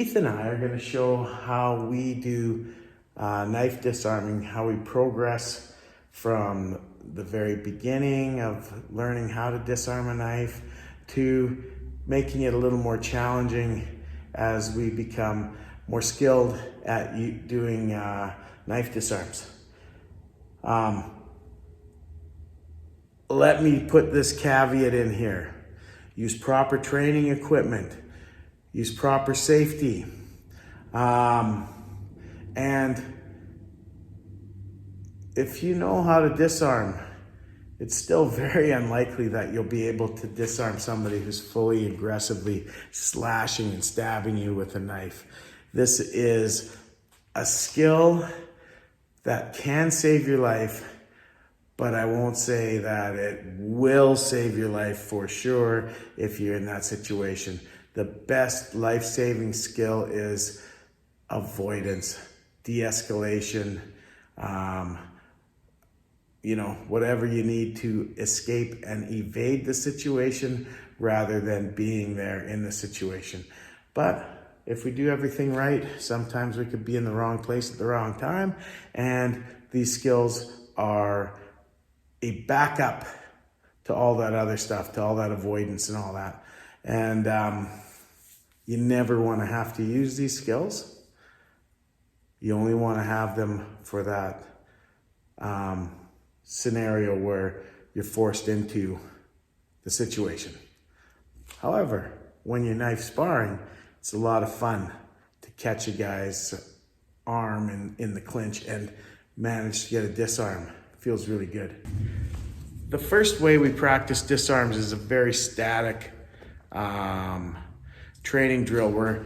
Keith and I are going to show how we do knife disarming, how we progress from the very beginning of learning how to disarm a knife to making it a little more challenging as we become more skilled at doing knife disarms. Let me put this caveat in here. Use proper training equipment. Use proper safety. And if you know how to disarm, it's still very unlikely that you'll be able to disarm somebody who's fully aggressively slashing and stabbing you with a knife. This is a skill that can save your life, but I won't say that it will save your life for sure if you're in that situation. The best life-saving skill is avoidance, de-escalation, whatever you need to escape and evade the situation rather than being there in the situation. But if we do everything right, sometimes we could be in the wrong place at the wrong time, and these skills are a backup to all that other stuff, to all that avoidance and all that. And you never want to have to use these skills. You only want to have them for that scenario where you're forced into the situation. However, when you're knife sparring, it's a lot of fun to catch a guy's arm in the clinch and manage to get a disarm. It feels really good. The first way we practice disarms is a very static training drill where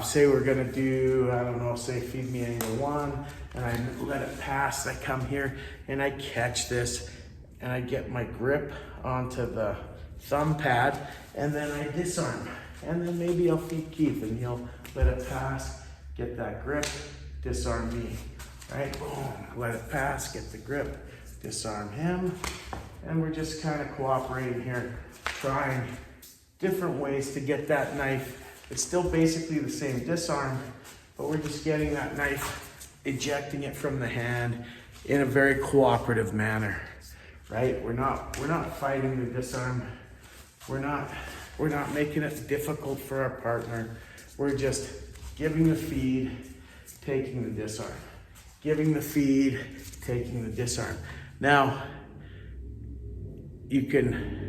say we're gonna do, say feed me angle one, and I let it pass, I come here and I catch this and I get my grip onto the thumb pad and then I disarm. And then maybe I'll feed Keith and he'll let it pass, get that grip, disarm me, right? Boom, let it pass, get the grip, disarm him. And we're just kind of cooperating here, trying different ways to get that knife. It's still basically the same disarm, but we're just getting that knife, ejecting it from the hand in a very cooperative manner, right? We're not fighting the disarm. We're not making it difficult for our partner. We're just giving the feed, taking the disarm. Giving the feed, taking the disarm. Now, you can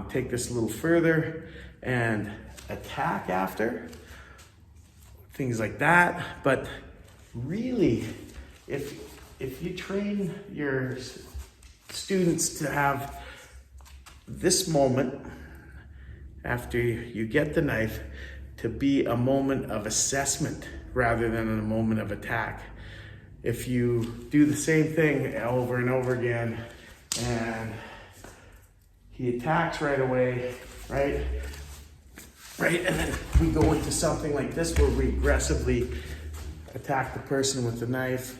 take this a little further and attack after, things like that. But really, if you train your students to have this moment after you get the knife to be a moment of assessment rather than a moment of attack. If you do the same thing over and over again and he attacks right away, right? And then we go into something like this where we aggressively attack the person with the knife.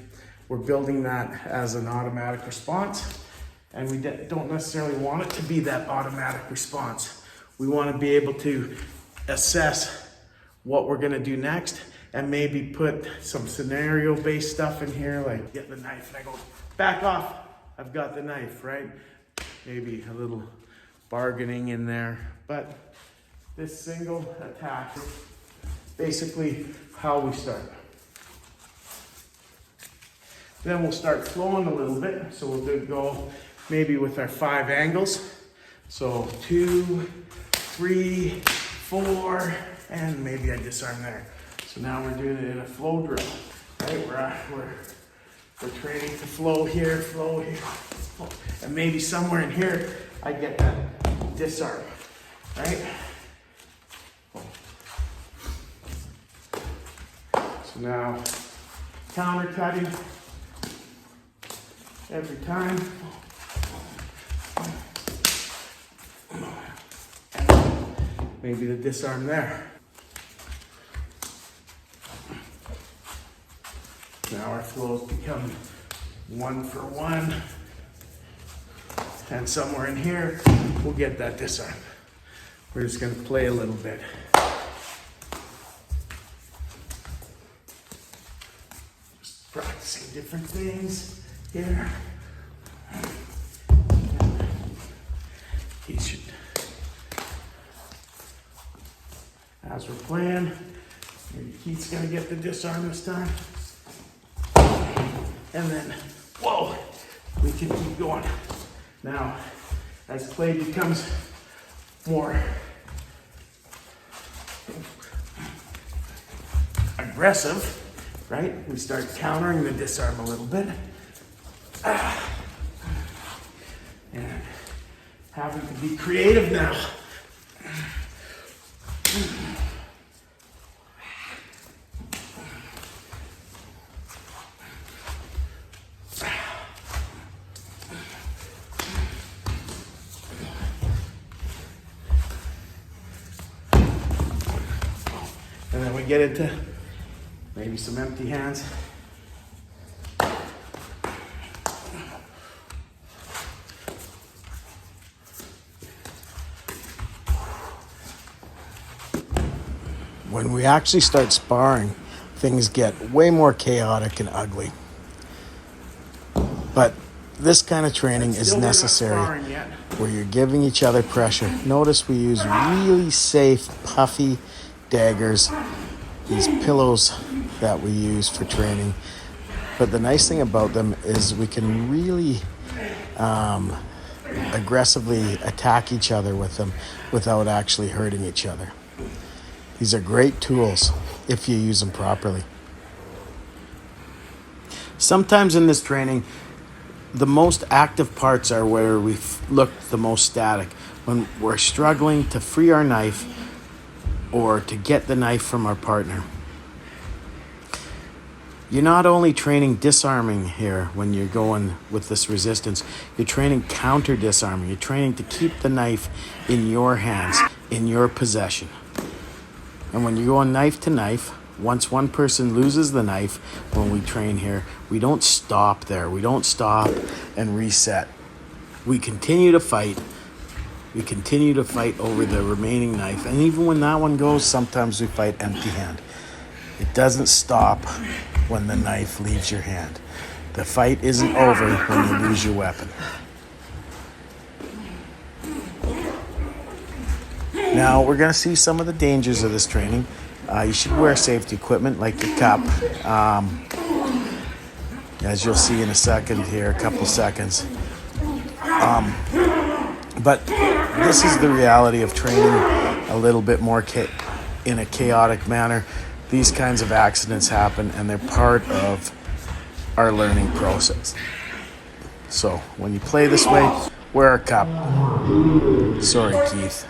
We're building that as an automatic response, and we don't necessarily want it to be that automatic response. We want to be able to assess what we're going to do next and maybe put some scenario-based stuff in here, like get the knife and I go, back off, I've got the knife, right? Maybe a little bargaining in there, but this single attack is basically how we start. Then we'll start flowing a little bit. So we'll go maybe with our 5 angles. So 2, 3, 4, and maybe I disarm there. So now we're doing it in a flow drill, right? We're training to flow here, flow. And maybe somewhere in here, I get that disarm, right? So now, counter cutting every time. And maybe the disarm there. Now our flows become 1 for 1. And somewhere in here, we'll get that disarm. We're just gonna play a little bit. practicing different things here. He should, as we're playing, maybe Keith's gonna get the disarm this time. And then, whoa, we can keep going. Now, as play becomes more aggressive, right? We start countering the disarm a little bit. And having to be creative now. And then we get into maybe some empty hands. When we actually start sparring, things get way more chaotic and ugly. But this kind of training is necessary where you're giving each other pressure. Notice we use really safe, puffy daggers, these pillows that we use for training. But the nice thing about them is we can really aggressively attack each other with them without actually hurting each other. These are great tools if you use them properly. Sometimes in this training, the most active parts are where we look the most static. When we're struggling to free our knife or to get the knife from our partner. You're not only training disarming here when you're going with this resistance, you're training counter disarming. You're training to keep the knife in your hands, in your possession. And when you're going knife to knife, once one person loses the knife, when we train here, we don't stop there. We don't stop and reset. We continue to fight. We continue to fight over the remaining knife. And even when that one goes, sometimes we fight empty hand. It doesn't stop when the knife leaves your hand. The fight isn't over when you lose your weapon. Now, we're going to see some of the dangers of this training. You should wear safety equipment like your cup. As you'll see in a second here, a couple seconds. But this is the reality of training a little bit more in a chaotic manner. These kinds of accidents happen and they're part of our learning process. So when you play this way, wear a cup. Sorry, Keith.